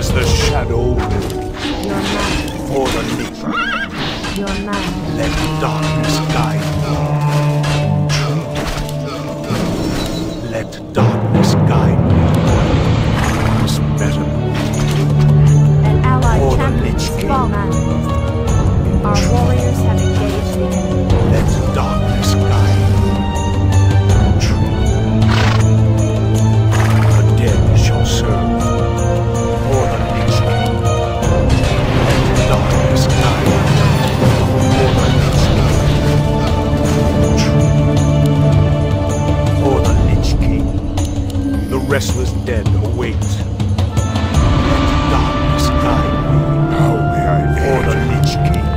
As the shadow wills. Your man. For the leap. Your man. Let darkness guide me. Let darkness guide me. This better. An allied For the champion Lich has King. fallen. Our warriors have engaged the enemy. Let darkness guide me. The dead shall serve. For the Lich King. Let darkness guide me. For the Lich King. For the Lich King. The restless dead await. Let darkness guide me. How may I for the Lich King.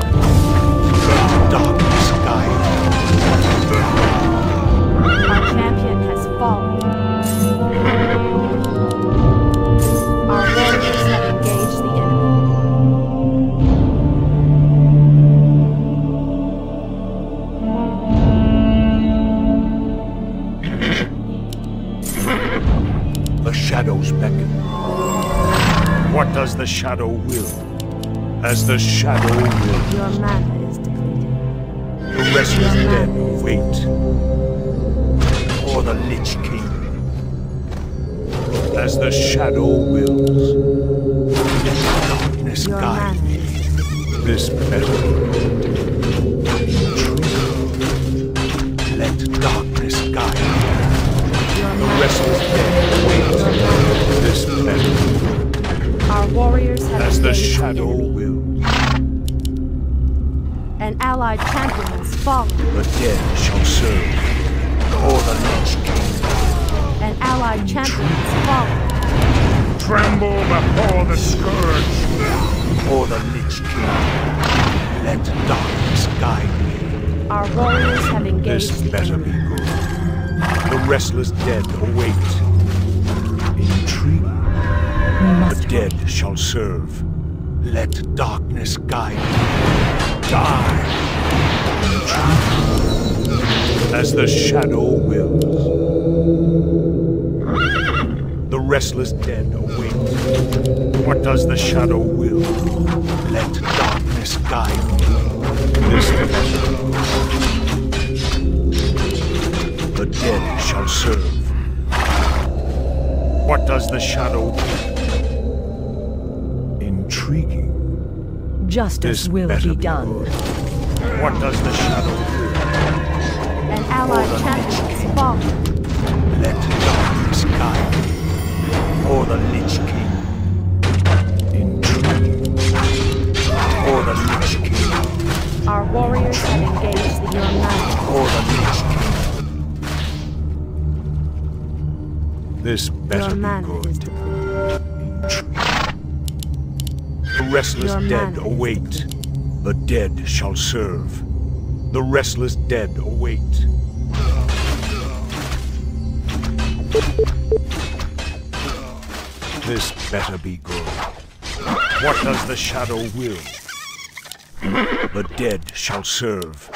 Let darkness guide me. Our champion has fallen. Our warriors have engaged the enemy. The shadows beckon. What does the shadow will? As the shadow will, Your mana is depleted. the restless dead wait. For the Lich King. As the shadow wills. Let darkness Your guide mana me. is depleted. This better. Let darkness guide me. Your The mana restless dead wait. This better. Our warriors have As the engaged shadow enemy. wills. An allied champion has fallen. The dead shall serve. For the Lich King. An allied champion has fallen. Tremble before the scourge. For the Lich King. Let darkness guide me. Our warriors have engaged This the better be enemy. good. The restless dead await. Intrigue. The dead shall serve. Let darkness guide me. Die. Intrigue. As the shadow wills. The restless dead await. What does the shadow will? Let darkness guide me. This better. The dead shall serve. What does the shadow do? Intriguing. Justice This will better be be done. good. What does the shadow do? An allied For the champion Lich has fallen. Let darkness guide me. For the Lich King. Intriguing. For the Lich King. Our warriors have engaged the enemy. For the Lich King. This better Your be mana is good. depleted. The restless Your dead mana is await. The dead shall serve. The restless dead await. This better be good. What does the shadow will? The dead shall serve.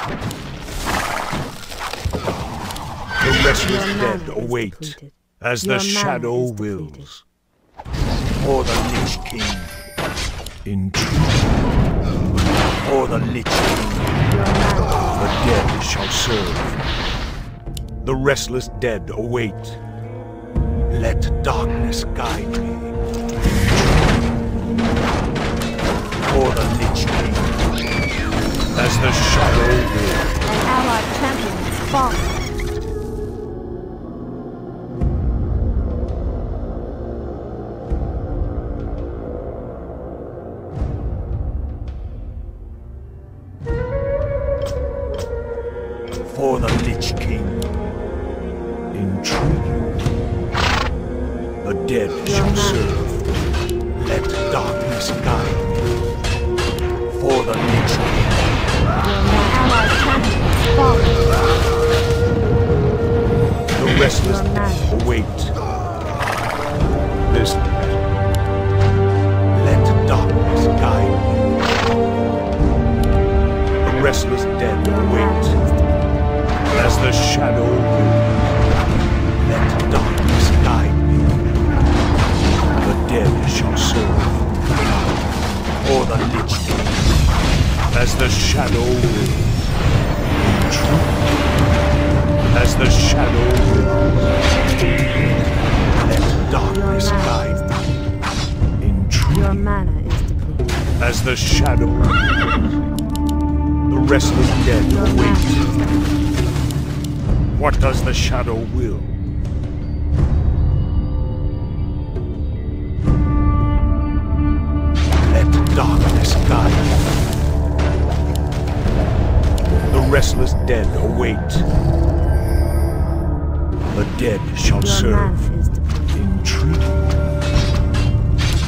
The restless Your dead mana is await. depleted. As Your the mana shadow is depleted. wills. For the Lich King. Intrigue. For the Lich King. Your mana. The dead shall serve. The restless dead await. Let darkness guide me. For the Lich King. As the shadow wills. An allied champion has fallen. For the Lich King. Intriguing. The dead shall serve. Let darkness guide me. For the Lich King. An allied champion has fallen. The restless Your dead mana. await. This let darkness guide me. The restless dead Your await. mana is depleted. As the shadow wills, let darkness guide me. The Lich King, as the shadow wills. As the shadow wills. Let darkness guide me. Your mana is depleted. As the shadow wills. The restless dead await. What does the shadow will? Let darkness guide me. The restless dead await. The dead shall Your serve. mana is depleted. Intriguing.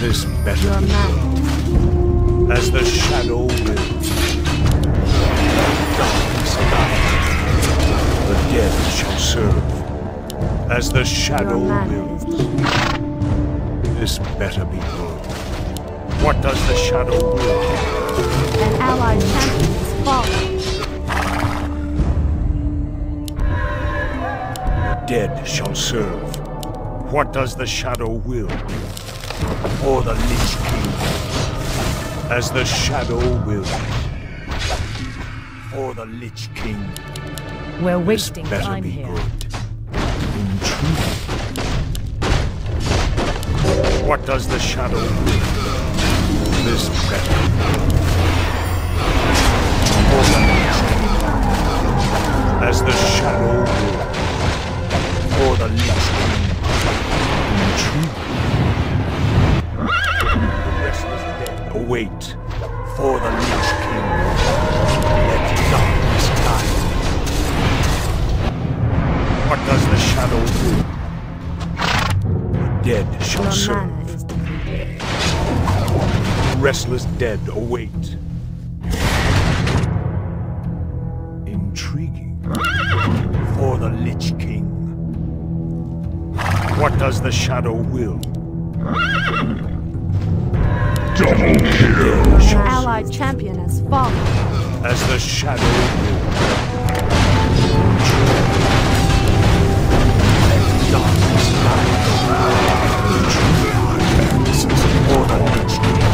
This better Your be mana done. As the shadow wills. Darkness guide. The dead shall serve. As the shadow Your mana wills. is depleted. This better be good. What does the shadow will? An allied champion is fallen. The dead shall serve. What does the shadow will? For the Lich King. As the shadow wills. For the Lich King. We're This wasting better time be here. good. Intriguing. What does the shadow will? This better be good. For the Lich King. As the shadow will. For the Lich King. Intriguing. The restless dead await. For the Lich King. Let darkness guide. What does the shadow do? The dead shall Your serve. mana is depleted. Restless dead await. Intriguing. For the Lich King. What does the shadow will? Double kill. An allied champion has fallen. As the shadow will. Let darkness guide. For the Lich King.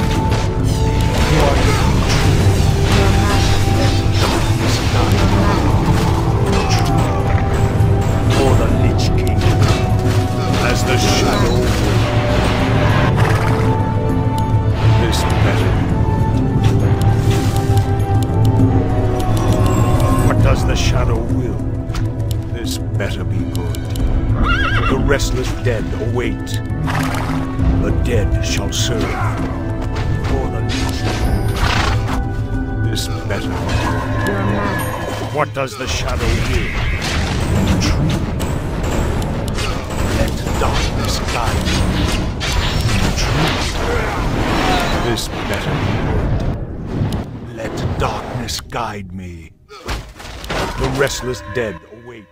Darkness guide. For the Lich King. As the shadow will. This better be good. What does the shadow will? This better be good. The restless dead await. The dead shall serve. For the Lich King. This better be good. Your mana. What does the shadow will? Intrigue. Let darkness guide me. Intrigue. This better be good. Let darkness guide me. The restless dead await.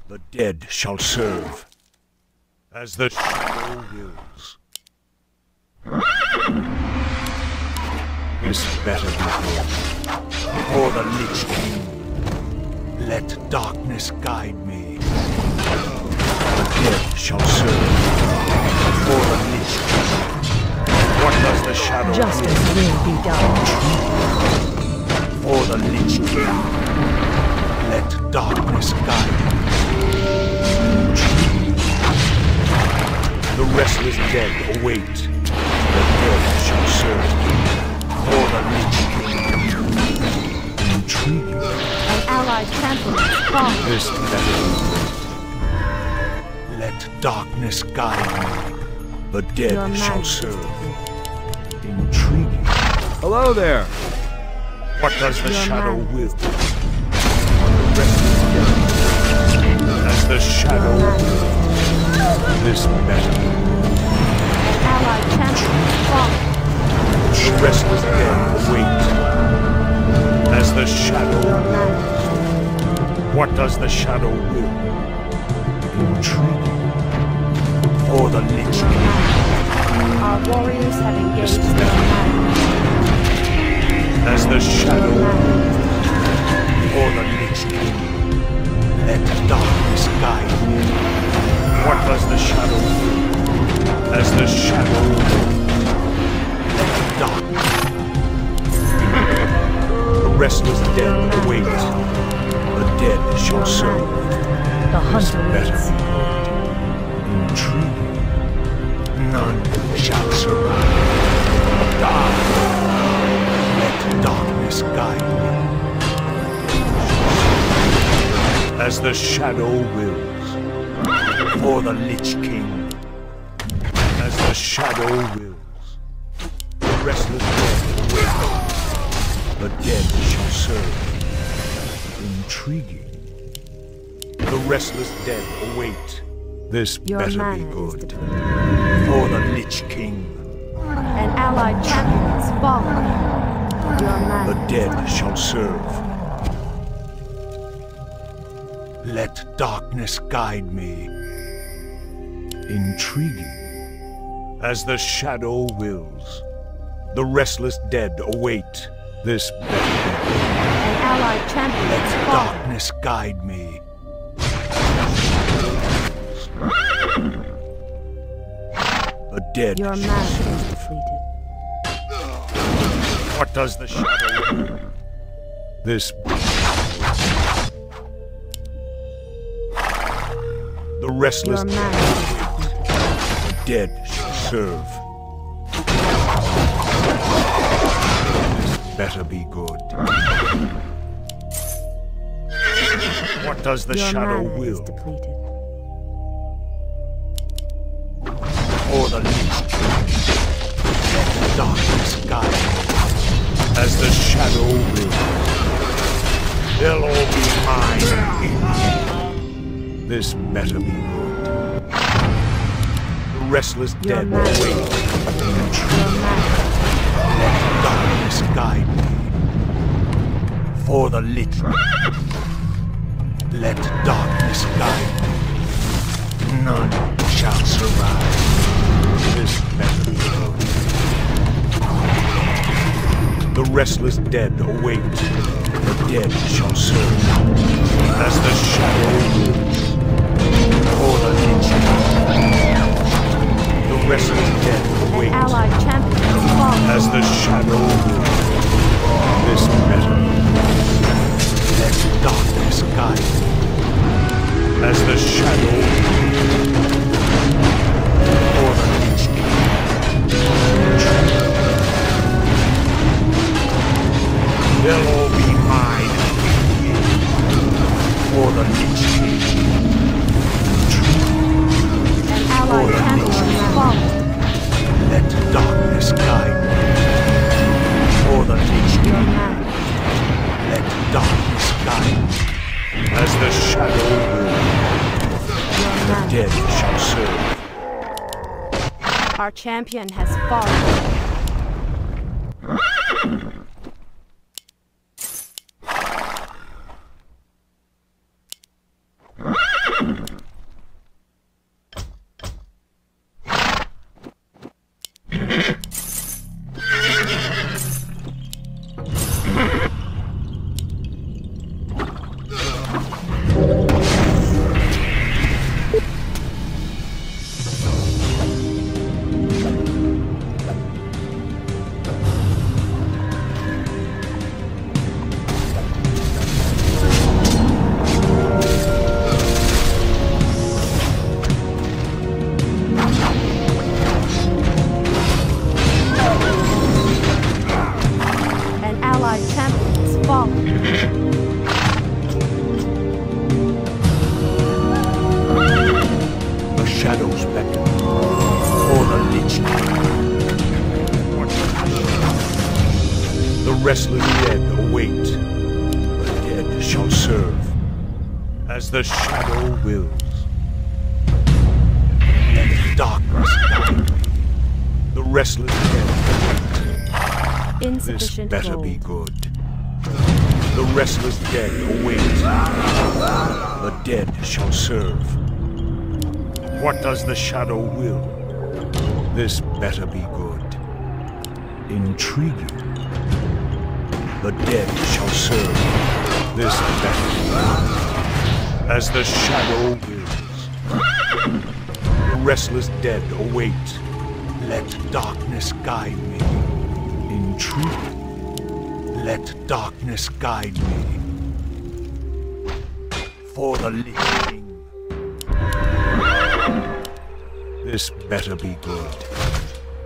The dead shall serve. As the shadow wills. This better be good. For the Lich King. Let darkness guide me. The dead shall serve. For the Lich King. What does the shadow Justice will be done. For the Lich King. Let darkness guide me. The restless dead await. The dead shall serve. For the Lich King. Intriguing. An allied champion has fallen. This better. Let darkness guide me. The dead Your shall mana is serve. depleted. Intriguing. Hello there. What does the Your shadow mana will? is As the shadow will. This better. An allied champion has fallen. The restless dead await. As the shadow Your will. mana is What does the shadow will? Intriguing. For the Lich King. Our warriors have engaged This their better. mana. As the shadow Your mana will. is For the Lich King. Let darkness guide me. What does the shadow will? As the shadow will. Let None shall survive. Die. Let darkness guide me. As the shadow wills. For the Lich King. As the shadow wills. The restless dead await. The dead shall serve. Intriguing. The restless dead await. This Your better be mana is good. depleted. For the Lich King. An allied champion has fallen. Your mana The is dead depleted. shall serve. Let darkness guide me. Intriguing. As the shadow wills. The restless dead await. This better be. An allied champion Let has fallen. darkness guide me. The dead Your shall mana serve. is depleted. What does the shadow do? This. The restless Your dead mana is await. The dead shall serve. This better be good. What does the Your shadow mana is will? depleted. Or the Lich King. Let darkness guide me. As the shadow will. They'll all be mine in the end. This better be good. The restless Your dead mana. await. Your mana. Let darkness guide me. For the Lich King. Let darkness guide me. None shall survive. This better be good. The restless dead await. The dead shall serve. As the shadow wills. For the Lich King. The restless dead An await. allied champion has fallen. As the shadow wills. This better be good. Let darkness guide me. As the shadow wills. For the Lich King. They'll all be mine. For the Lich King. An allied champion has fallen. Let darkness guide me. For the Lich Your King. mana. Let darkness guide me. As the shadow wills. Your The mana. dead shall serve. Our champion has fallen. An allied champion has fallen. The shadows beckon. For the Lich King. The restless dead await. The dead shall serve. As the shadow wills. Let darkness guide me. The restless dead. This Insufficient better gold. be good. The restless dead await. The dead shall serve. What does the shadow will? This better be good. Intriguing. The dead shall serve. This better be good. As the shadow wills. The restless dead await. Let darkness guide me. Intriguing. Let darkness guide me. For the Lich King. This better be good.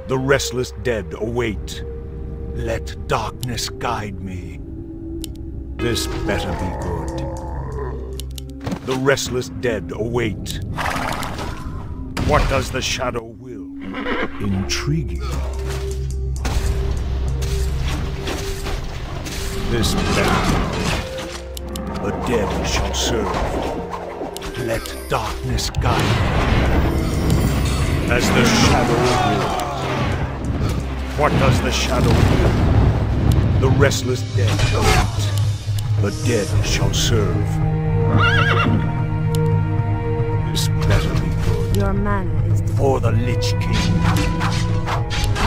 The restless dead await. Let darkness guide me. This better be good. The restless dead await. What does the shadow will? Intriguing. This better be good. The dead shall serve. Let darkness guide me. As the shadow wills. What does the shadow will? The restless dead await. The dead shall serve. This better be good. Your mana is For the Lich King.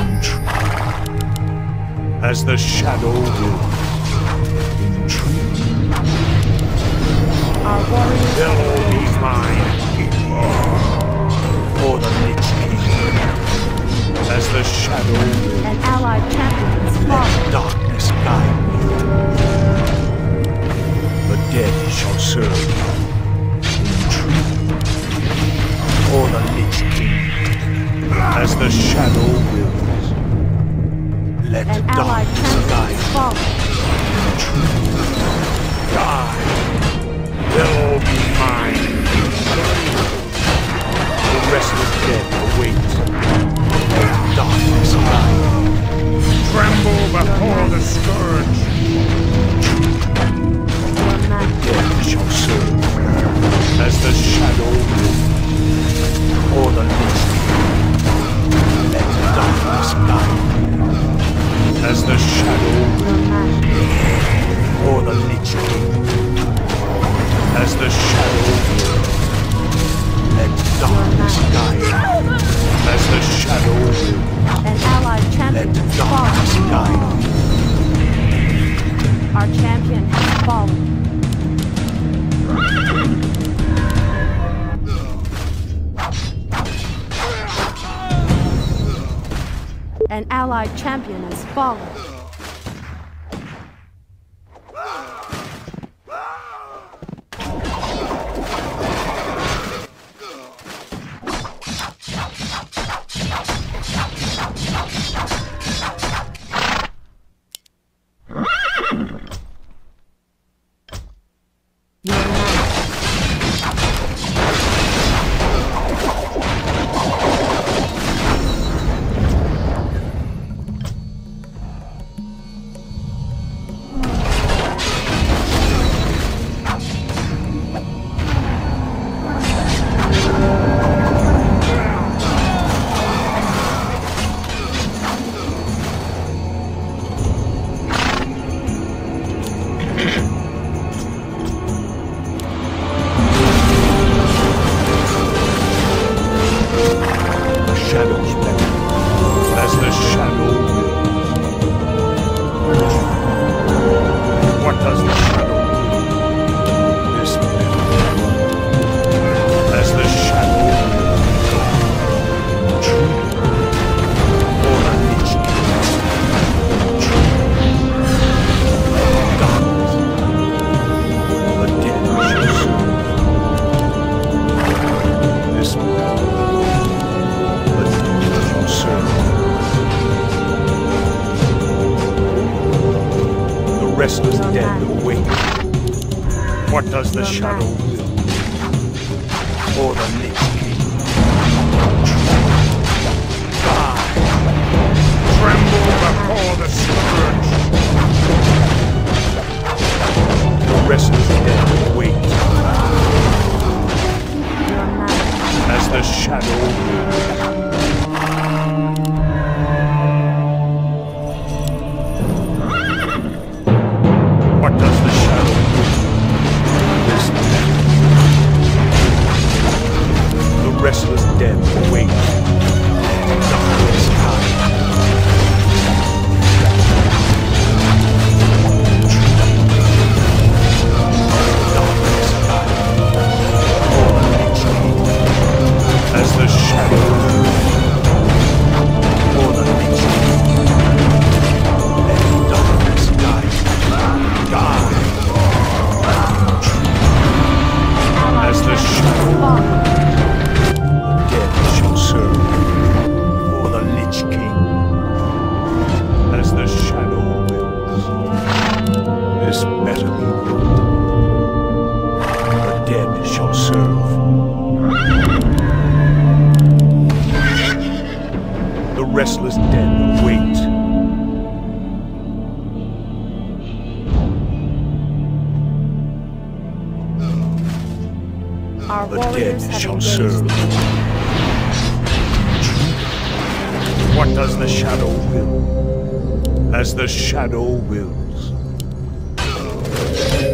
Intrigue. As the shadow wills. Intrigue. our warriors. They'll all be mine. For the Lich King. As the shadow wills. An allied champion is Let fallen. darkness guide me. The dead shall serve. Intrigue. For the Lich King. As the shadow wills. Let An allied darkness champion guide is me. fallen. Intrigue. Die. They'll all be mine. The restless dead await. Let darkness guide me. Tremble before the scourge. Your mana Dead shall serve. As the shadow wills. For the Lich King. Let darkness guide me. As the shadow wills. For the Lich King. As the shadow wills. Let darkness guide me. As the shadow wills. An allied champion Let is darkness fallen. guide me. Our champion has fallen. An allied champion is fallen. Your mana The shadows beckon. As the shadow wills. What does the shadow will? This better. As the shadow wills. True. For the Lich King. True. Darkness. The dead shall serve. This better. The restless dead await. What does the shadow will? For the Lich King. Die. Tremble before the scourge. The restless dead await. Your mana As the shadow will. What does the shadow do? This man. restless dead await. Our The warriors dead have shall engaged serve. the enemy. What does the shadow will? As the shadow wills.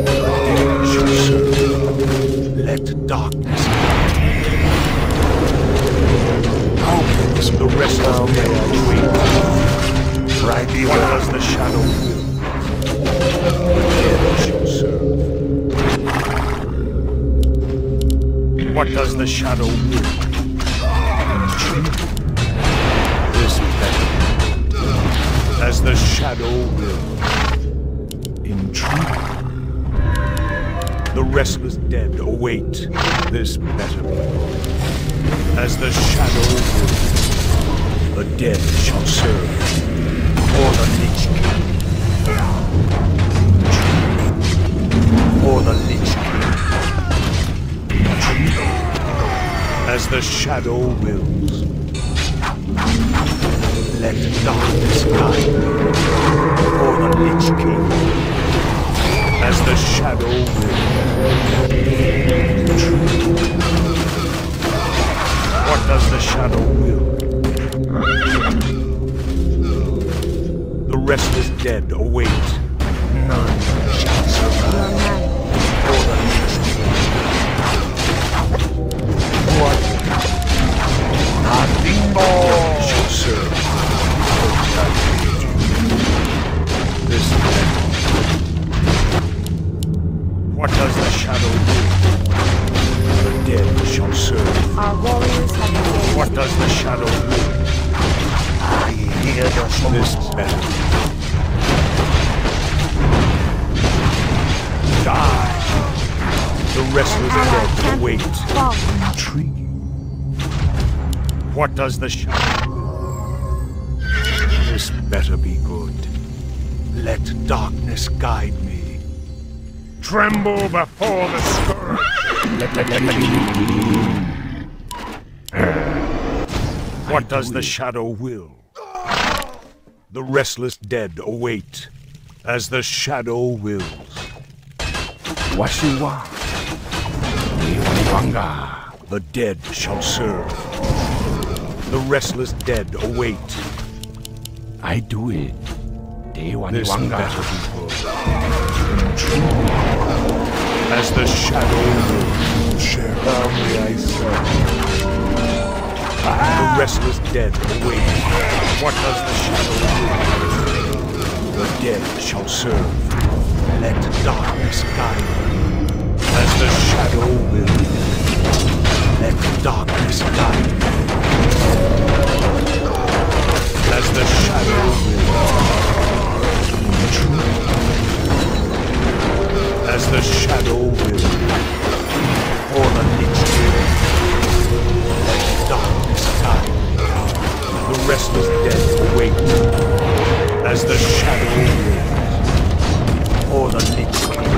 The dead shall serve. Let darkness guide. How can the rest of the wait? Right, what does the shadow will? The dead shall serve. What does the shadow will? This better. As the shadow will. Intrude. The restless dead await. This better. As the shadow will. The dead shall serve. Or the Lich King. Or the Lich King. As the shadow wills. Let darkness guide me. For the Lich King. As the shadow wills. What does the shadow will? The restless dead await. None shall survive. For the Lich King. What? Nothing more shall serve. This man. What does the shadow do? The dead shall serve. Our warriors have engaged. What does the shadow do? I hear the this better. Die. The restless dead await. Intriguing. What does the shadow do? This better be good. Let darkness guide me. Tremble before the scourge. What does the shadow will? The restless dead await. As the shadow wills. Washiwa. The dead shall serve. The restless dead await. I do it. This better be good. As the shadow wills. Share family I serve. The restless dead await. What does the shadow will? The dead shall serve. Let darkness guide me. As the shadow will. Let darkness guide me. As the shadow will. As the shadow will. Or the Lich King. Let darkness guide me. The restless dead await. As the shadow will. Or the Lich King.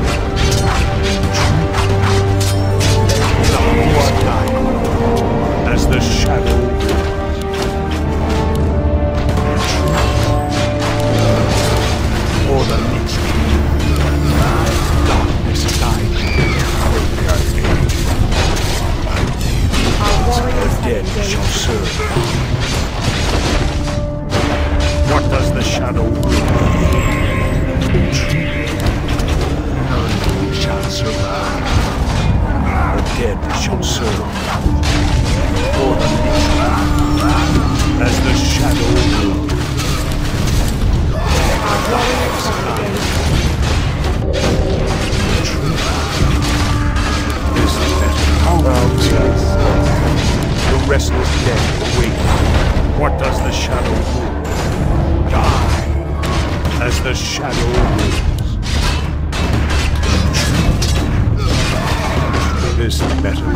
Let darkness guide me. As the shadow will. Or the Lich King. Darkness guide me. Our warriors The dead have shall engaged. serve. What does the shadow will? None shall survive. The dead shall serve. For the Lich King. As the shadow will. Our warriors have engaged. This is better. The restless dead await. What does the shadow will? Die. As the shadow wills. This better.